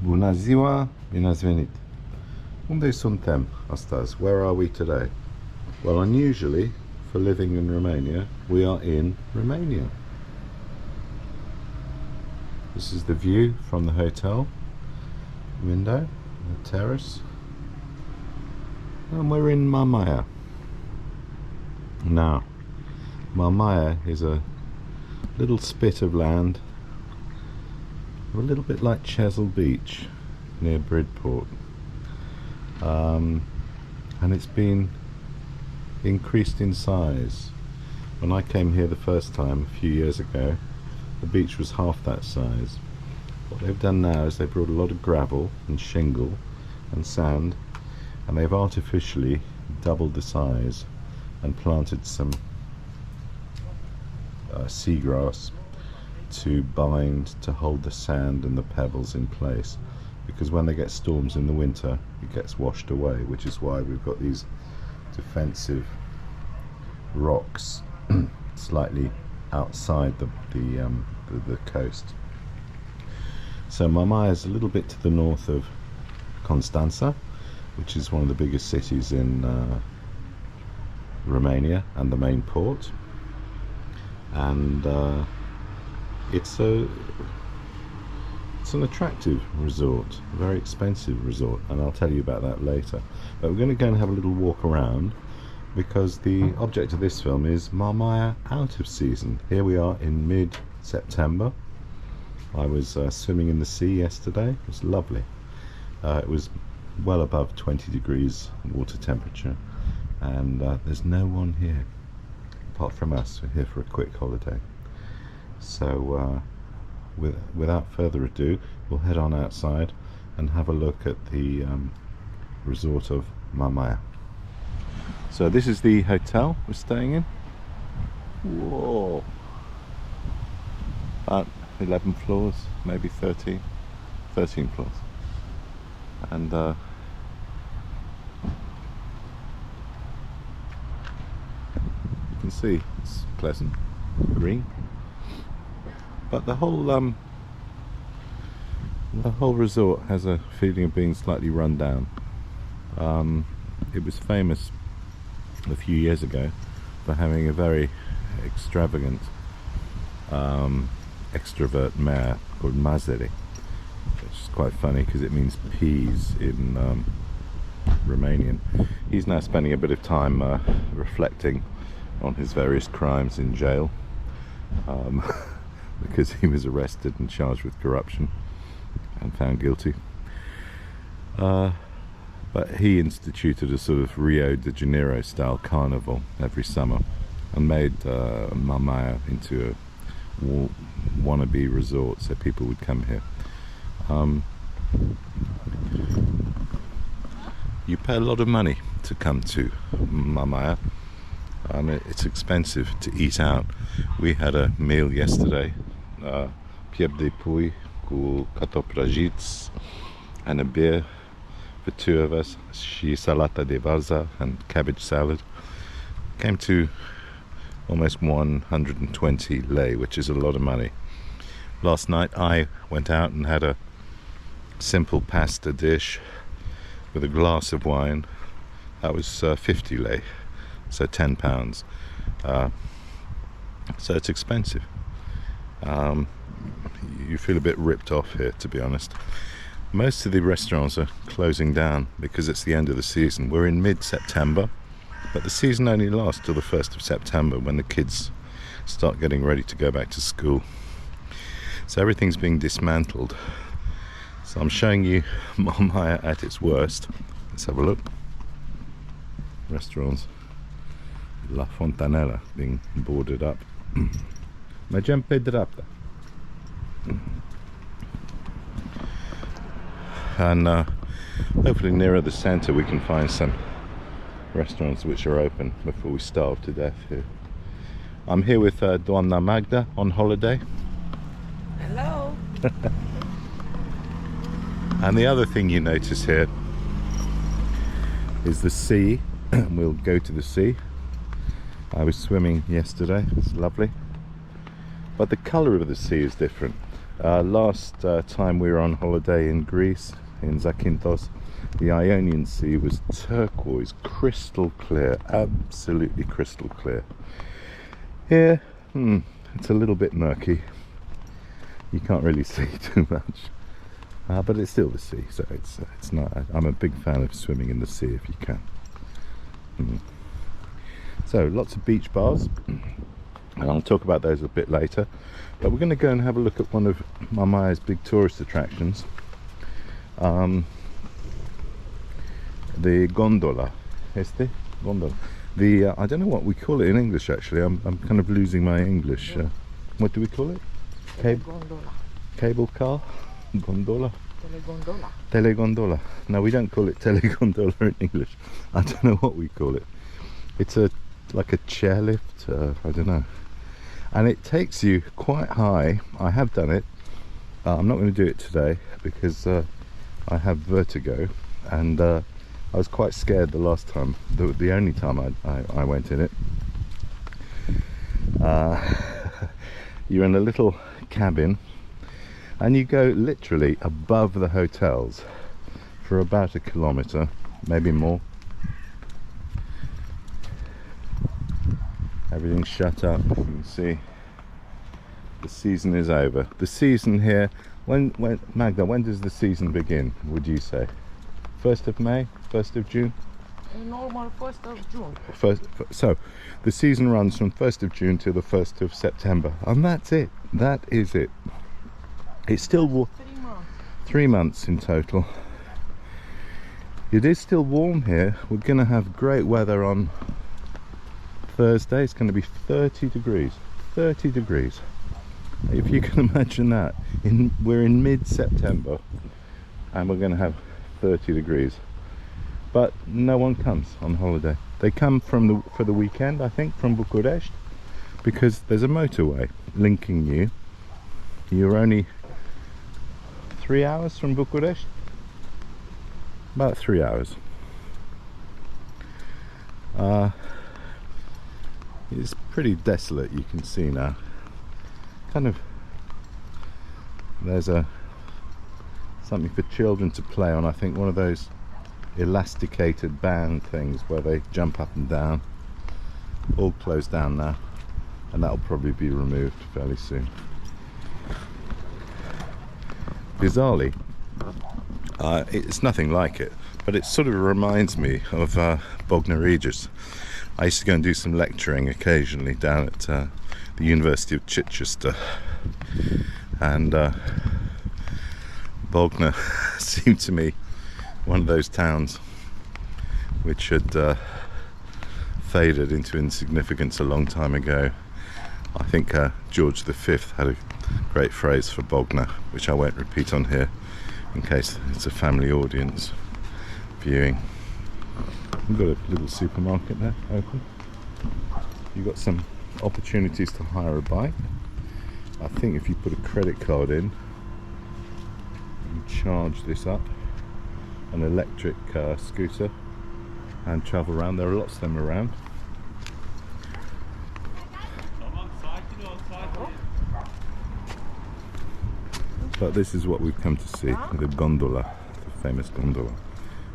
Bună ziua, bine ați venit. Unde suntem astăzi? Where are we today? Well, unusually, for living in Romania, we are in Romania. This is the view from the hotel window, the terrace. And we're in Mamaia. Now, Mamaia is a little spit of land, a little bit like Chesil Beach near Bridport, and it's been increased in size. When I came here the first time a few years ago, the beach was half that size. What they've done now is they've brought a lot of gravel and shingle and sand, and they've artificially doubled the size and planted some seagrass to bind, to hold the sand and the pebbles in place, because when they get storms in the winter it gets washed away, which is why we've got these defensive rocks slightly outside the coast. So Mamaia is a little bit to the north of Constanța, which is one of the biggest cities in Romania and the main port, and it's an attractive resort, a very expensive resort, and I'll tell you about that later. But we're going to go and have a little walk around, because the object of this film is Mamaia out of season. Here we are in mid-September. I was swimming in the sea yesterday. It was lovely. It was well above 20 degrees water temperature, and there's no one here apart from us. We're here for a quick holiday. So without further ado, we'll head on outside and have a look at the resort of Mamaia. So this is the hotel we're staying in. Whoa! About 11 floors, maybe 13 floors. And you can see it's pleasant, green. But the whole resort has a feeling of being slightly run down. It was famous a few years ago for having a very extravagant extrovert mayor called Mazăre, which is quite funny because it means peas in Romanian. He's now spending a bit of time reflecting on his various crimes in jail, because he was arrested and charged with corruption and found guilty. But he instituted a sort of Rio de Janeiro style carnival every summer and made Mamaia into a wannabe resort, so people would come here. You pay a lot of money to come to Mamaia. It's expensive to eat out. We had a meal yesterday, piept de pui cu cartofi prăjiți and a beer for two of us, și salata de varză and cabbage salad. Came to almost 120 lei, which is a lot of money. Last night I went out and had a simple pasta dish with a glass of wine. That was 50 lei, so £10. So it's expensive. You feel a bit ripped off here, to be honest. Most of the restaurants are closing down because it's the end of the season. We're in mid-September, but the season only lasts till the 1st of September, when the kids start getting ready to go back to school. So everything's being dismantled. So I'm showing you Mamaia at its worst. Let's have a look. Restaurants. La Fontanella being boarded up. Mergem pe dreapta. And hopefully nearer the centre we can find some restaurants which are open before we starve to death here. I'm here with Doamna Magda on holiday. Hello. And the other thing you notice here is the sea. We'll go to the sea. I was swimming yesterday, it's lovely. But the colour of the sea is different. Last time we were on holiday in Greece, in Zakynthos, the Ionian Sea was turquoise, crystal clear, absolutely crystal clear. Here, it's a little bit murky. You can't really see too much, but it's still the sea, so it's not. I'm a big fan of swimming in the sea if you can. So lots of beach bars, and I'll talk about those a bit later. But we're going to go and have a look at one of Mamaia's big tourist attractions, the gondola. Gondola. The I don't know what we call it in English actually. I'm kind of losing my English. What do we call it? Cable car? Gondola? Telegondola. Telegondola. No, we don't call it telegondola in English. I don't know what we call it. It's like a chairlift. I don't know. And it takes you quite high. I have done it. I'm not going to do it today because I have vertigo, and I was quite scared the last time. The only time I went in it. You're in a little cabin, and you go literally above the hotels for about 1 kilometre, maybe more. Everything's shut up. You can see the season is over. The season here, when Magda, when does the season begin, would you say? 1st of May? 1st of June? A normal 1st of June. So the season runs from 1st of June to the 1st of September, and that's it. That is it. It's still 3 months. 3 months in total. It is still warm here. We're going to have great weather on Thursday. It's going to be 30 degrees. 30 degrees. If you can imagine that. We're in mid-September and we're going to have 30 degrees. But no one comes on holiday. They come for the weekend, I think, from Bucharest, because there's a motorway linking you. You're only 3 hours from Bucharest. About 3 hours. It's pretty desolate, you can see now. Kind of, there's something for children to play on, I think, one of those elasticated band things where they jump up and down. All closed down now, and that'll probably be removed fairly soon. Bizarrely, it's nothing like it, but it sort of reminds me of Bognor Regis. I used to go and do some lecturing occasionally down at the University of Chichester, and Bognor seemed to me one of those towns which had faded into insignificance a long time ago. I think George V had a great phrase for Bognor, which I won't repeat on here in case it's a family audience viewing. We've got a little supermarket there open. You've got some opportunities to hire a bike. I think if you put a credit card in, you charge this up, an electric scooter, and travel around. There are lots of them around. But this is what we've come to see, the gondola, the famous gondola.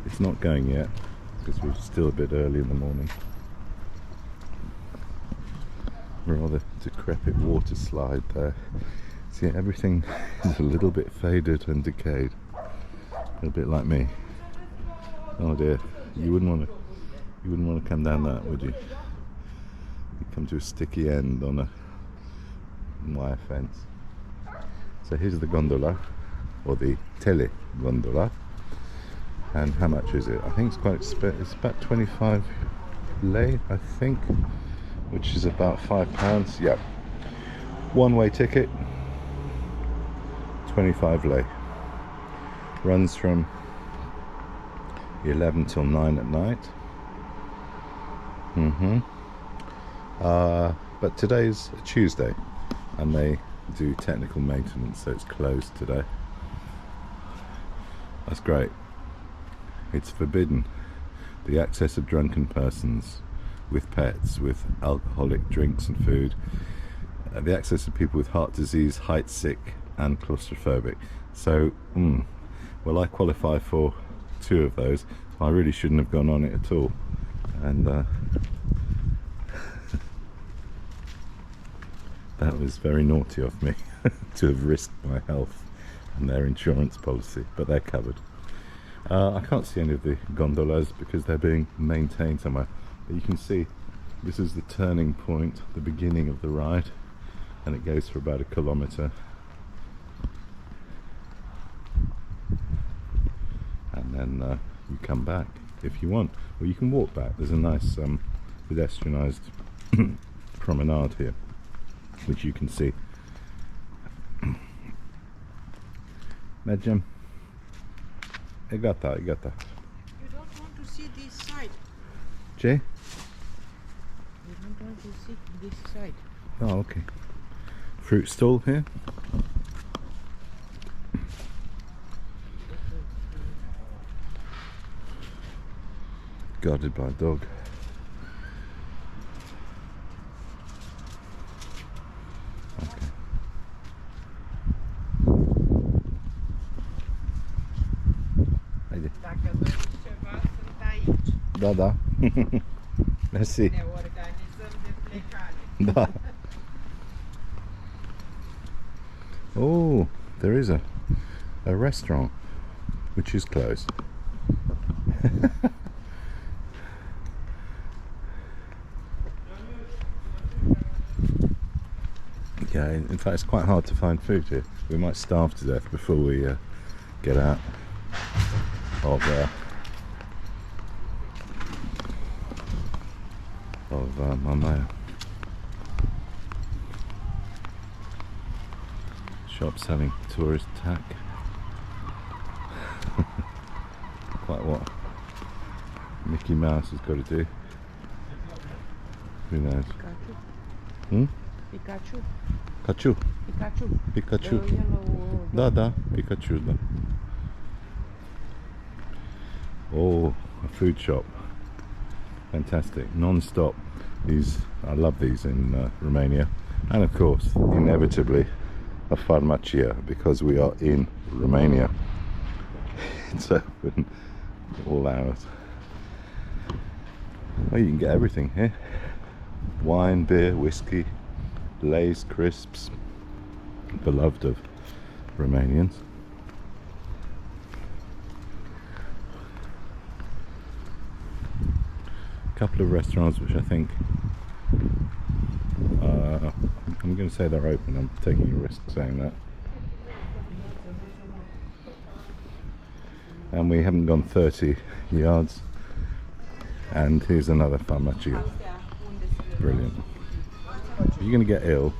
It's not going yet because we're still a bit early in the morning. Rather decrepit water slide there. See, everything is a little bit faded and decayed. A bit like me. Oh dear, you wouldn't want to come down that, would you? You'd come to a sticky end on a wire fence. So here's the gondola, or the tele gondola. And how much is it? I think it's quite expensive. It's about 25 lei, I think, which is about £5. Yeah, one-way ticket, 25 lei. Runs from 11 till 9 at night. But today's a Tuesday, and they do technical maintenance, so it's closed today. That's great. It's forbidden the access of drunken persons with pets, with alcoholic drinks and food, the access of people with heart disease, height sick, and claustrophobic. So, well, I qualify for 2 of those. I really shouldn't have gone on it at all. And that was very naughty of me to have risked my health and their insurance policy, but they're covered. I can't see any of the gondolas because they're being maintained somewhere. But you can see this is the turning point, the beginning of the ride, and it goes for about 1 kilometre. And then you come back if you want, or you can walk back. There's a nice pedestrianised promenade here, which you can see. Medjem, I got that. You don't want to see this side. Jay? You don't want to see this side. Oh, okay. Fruit stall here. Guarded by a dog. Okay. Haide. Dacă doriți ceva, sunt aici. Da, da. Mersi. Ne organizăm de plecare. Da. Oh, there is a restaurant which is closed. Yeah, in fact it's quite hard to find food here. We might starve to death before we get out of Mamaia. Shop selling tourist tack. Quite what Mickey Mouse has got to do. Who knows? Pikachu. Hmm? Pikachu. Pikachu. Pikachu. Pikachu. The yellow Da, da, Pikachu, da. Oh, a food shop. Fantastic, non-stop. I love these in Romania. And of course, inevitably, a farmacia, because we are in Romania. It's open all hours. Well, you can get everything here. Wine, beer, whiskey, Lay's crisps, beloved of Romanians. A couple of restaurants which I think I'm going to say they're open. I'm taking a risk saying that. And we haven't gone 30 yards, and here's another farmacia. Brilliant. If you're going to get ill,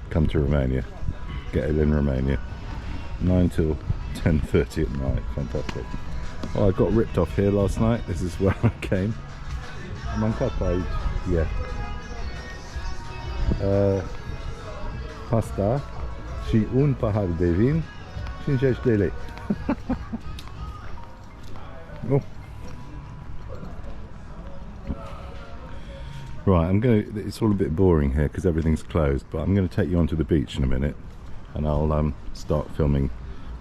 come to Romania. Get ill in Romania. 9 till 10:30 at night. Fantastic. Well, I got ripped off here last night. This is where I came. Am mâncat aici. Yeah. Pasta și un pahar de vin, 50 de lei. Oh. Right, it's all a bit boring here because everything's closed, but I'm going to take you onto the beach in a minute, and I'll start filming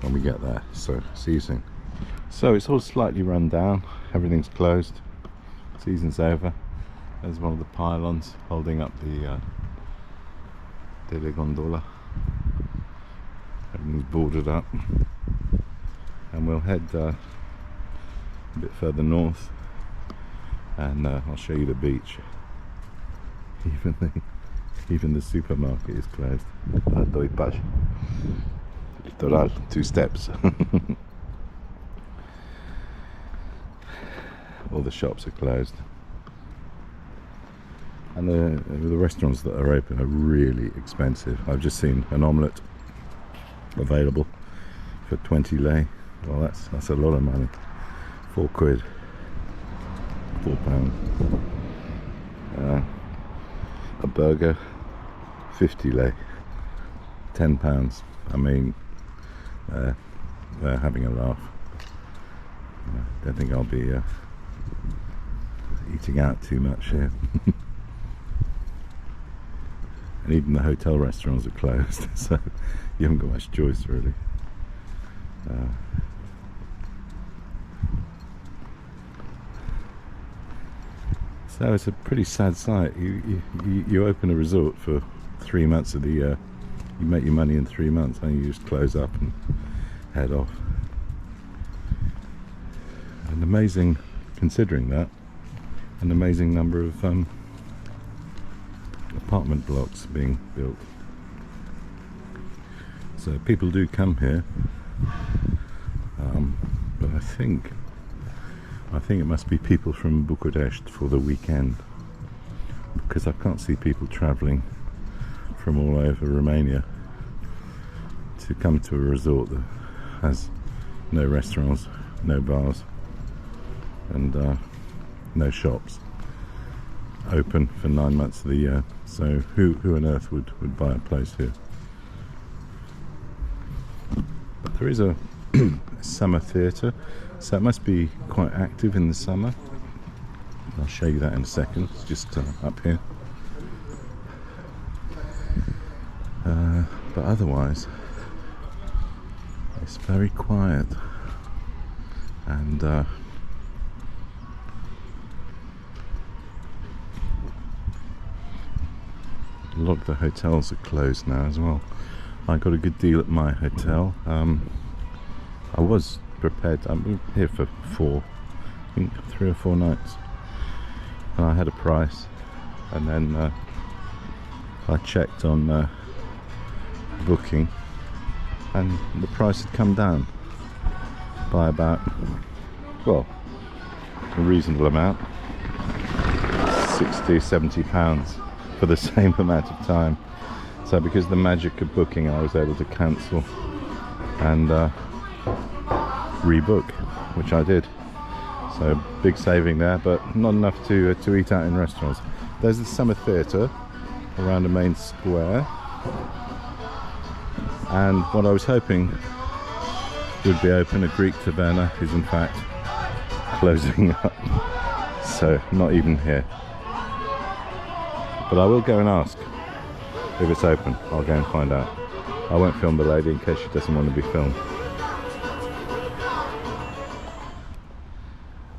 when we get there. So, see you soon. So, it's all slightly run down, everything's closed, season's over. There's one of the pylons holding up the telegondola. Everything's boarded up, and we'll head a bit further north, and I'll show you the beach. Even the supermarket is closed. Doi pași. Litoral, 2 steps. All the shops are closed, and the restaurants that are open are really expensive. I've just seen an omelette available for 20 lei. Well, that's a lot of money. 4 quid, £4. A burger, 50 lei, £10. I mean, they're having a laugh. I don't think I'll be eating out too much here. and even the hotel restaurants are closed, so you haven't got much choice really. So it's a pretty sad sight. You open a resort for 3 months of the year, you make your money in 3 months, and you just close up and head off. An amazing, considering that, an amazing number of apartment blocks being built. So people do come here, but I think it must be people from Bucharest for the weekend, because I can't see people travelling from all over Romania to come to a resort that has no restaurants, no bars, and no shops open for 9 months of the year. So who on earth would buy a place here? But there is a summer theatre, so it must be quite active in the summer. I'll show you that in a second. It's just up here. But otherwise it's very quiet, and a lot of the hotels are closed now as well. I got a good deal at my hotel. I was prepared. I'm here for 3 or 4 nights, and I had a price, and then I checked on booking, and the price had come down by about, well, a reasonable amount, £60–70 for the same amount of time. So because of the magic of booking, I was able to cancel and rebook, which I did. So big saving there, but not enough to eat out in restaurants. There's the summer theatre around the main square, and what I was hoping would be open, a Greek taverna, is in fact closing up, so not even here. But I will go and ask if it's open. I'll go and find out. I won't film the lady in case she doesn't want to be filmed.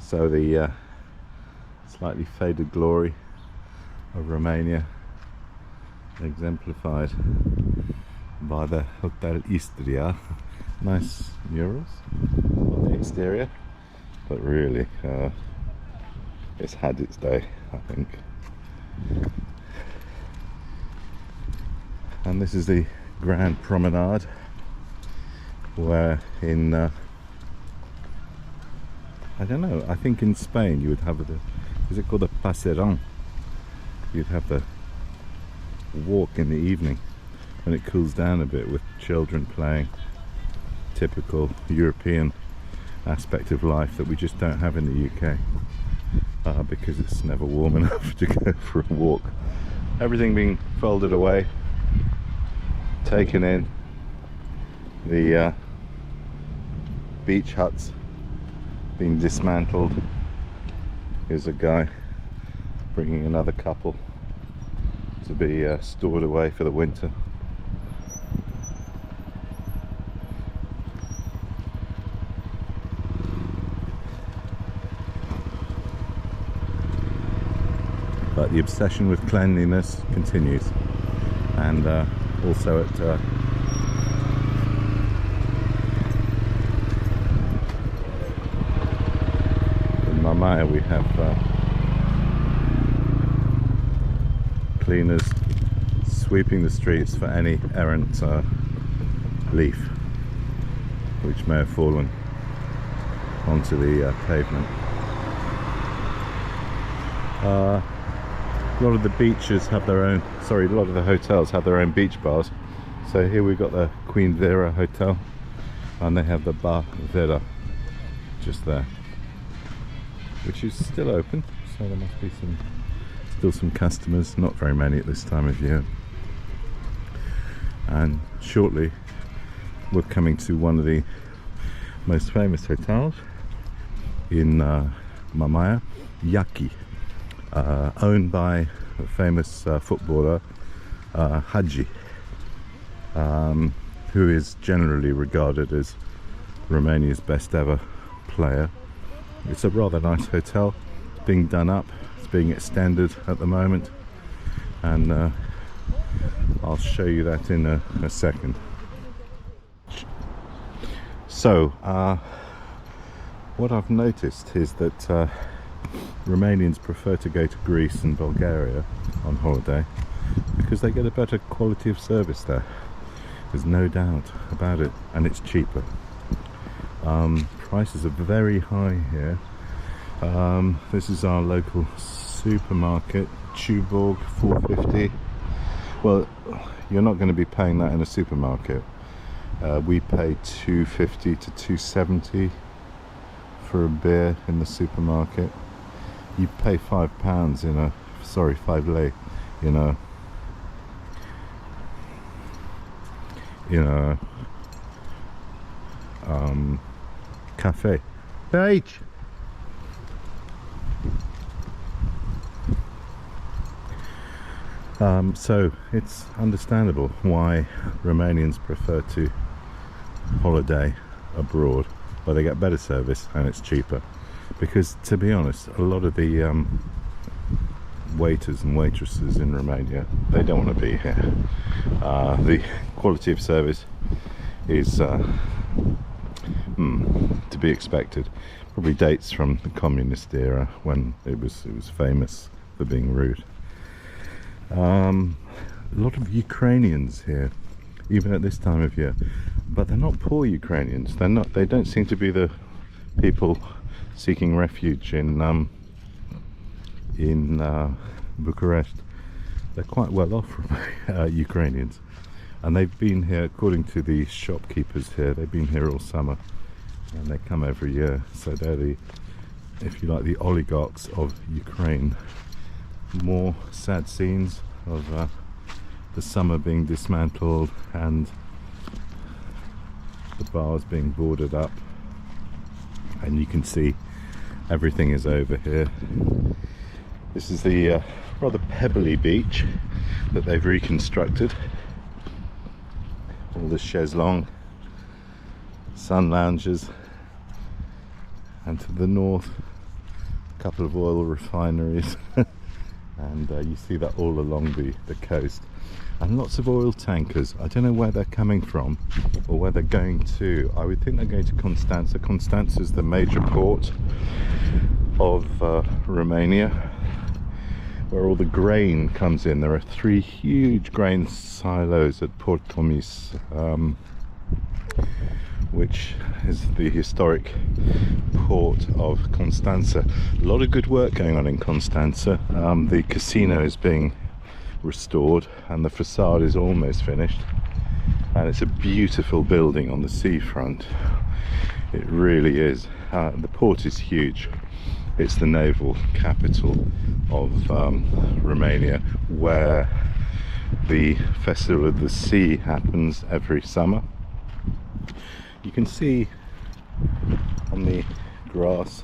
So the slightly faded glory of Romania, exemplified by the Hotel Istria. Nice murals on the exterior, but really it's had its day, I think. And this is the Grand Promenade, where in I don't know, I think in Spain you would have the, is it called a paseron? You'd have the walk in the evening when it cools down a bit, with children playing. Typical European aspect of life that we just don't have in the UK, because it's never warm enough to go for a walk. Everything being folded away, taken in, the beach huts being dismantled. Here's a guy bringing another couple to be stored away for the winter. But the obsession with cleanliness continues, and also at in Mamaia we have cleaners sweeping the streets for any errant leaf which may have fallen onto the pavement. A lot of the beaches have their own, a lot of the hotels have their own beach bars. So here we've got the Queen Vera Hotel, and they have the Bar Vera just there, which is still open, so there must be still some customers, not very many at this time of year. And shortly we're coming to one of the most famous hotels in Mamaia, Yaki, owned by a famous footballer, Hadji, who is generally regarded as Romania's best ever player. It's a rather nice hotel. It's being done up, it's being extended at the moment, and I'll show you that in a second. So what I've noticed is that Romanians prefer to go to Greece and Bulgaria on holiday because they get a better quality of service there. There's no doubt about it, and it's cheaper. Prices are very high here. This is our local supermarket, Tuborg, 4.50. Well, you're not going to be paying that in a supermarket. We pay 2.50 to 2.70 for a beer in the supermarket. You pay £5 in a, sorry, 5 lei in a cafe. H. So it's understandable why Romanians prefer to holiday abroad, where they get better service and it's cheaper. Because, to be honest, a lot of the waiters and waitresses in Romania, they don't want to be here. The quality of service is to be expected. Probably dates from the communist era, when it was famous for being rude. A lot of Ukrainians here, even at this time of year, but they're not poor Ukrainians. They don't seem to be the people seeking refuge in Bucharest. They're quite well off from Ukrainians, and they've been here, according to the shopkeepers here, they've been here all summer, and they come every year. So they're the, if you like, the oligarchs of Ukraine. More sad scenes of the summer being dismantled and the bars being boarded up, and you can see everything is over here. This is the rather pebbly beach that they've reconstructed. All the chaiselong, sun lounges, and to the north a couple of oil refineries. And you see that all along the coast, and lots of oil tankers. I don't know where they're coming from or where they're going to. I would think they're going to Constanța. Constanța is the major port of Romania, where all the grain comes in. There are 3 huge grain silos at Port Tomis, which is the historic port of Constanța. A lot of good work going on in Constanța. The casino is being restored and the facade is almost finished, and it's a beautiful building on the seafront. It really is. The port is huge. It's the naval capital of Romania, where the Festival of the Sea happens every summer. You can see on the grass,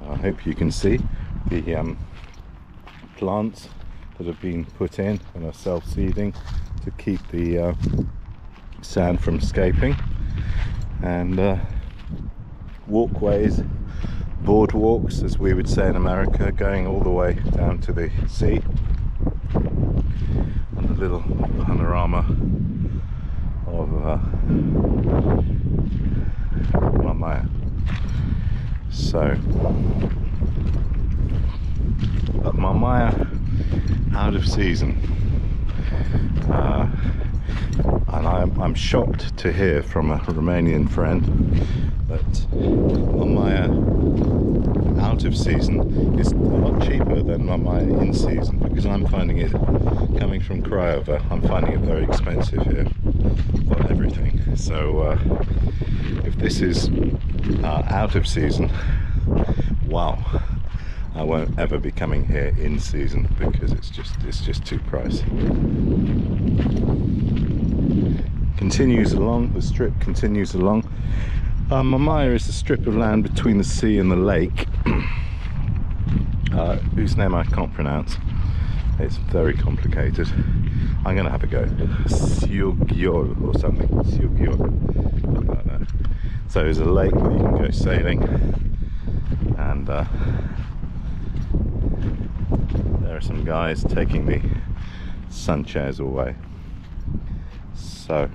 I hope you can see, the plants that have been put in and are self-seeding to keep the sand from escaping, and walkways, boardwalks as we would say in America, going all the way down to the sea, and a little panorama of Mamaia. So, but Mamaia out of season, and I'm shocked to hear from a Romanian friend that Mamaia out of season is a lot cheaper than Mamaia in season, because I'm finding it, coming from Craiova, I'm finding it very expensive here for everything. So if this is out of season, wow, I won't ever be coming here in season, because it's just too pricey. Continues along, the strip continues along. Mamaia is a strip of land between the sea and the lake, whose name I can't pronounce, It's very complicated. I'm going to have a go. Siugiol or something. Siugiol, something like that. So there's a lake where you can go sailing, and there are some guys taking the sun chairs away. So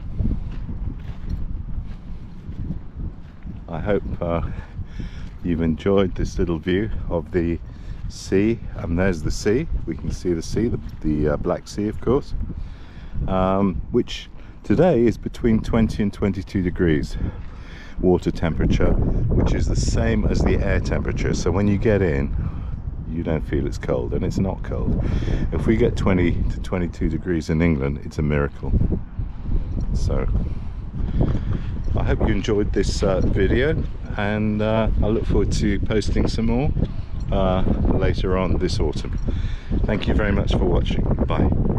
I hope you've enjoyed this little view of the sea, and there's the sea. We can see the sea, the Black Sea, of course, which today is between 20 and 22 degrees water temperature, which is the same as the air temperature. So when you get in, you don't feel it's cold, and it's not cold. If we get 20 to 22 degrees in England, it's a miracle. So I hope you enjoyed this video, and I look forward to posting some more later on this autumn. Thank you very much for watching. Bye.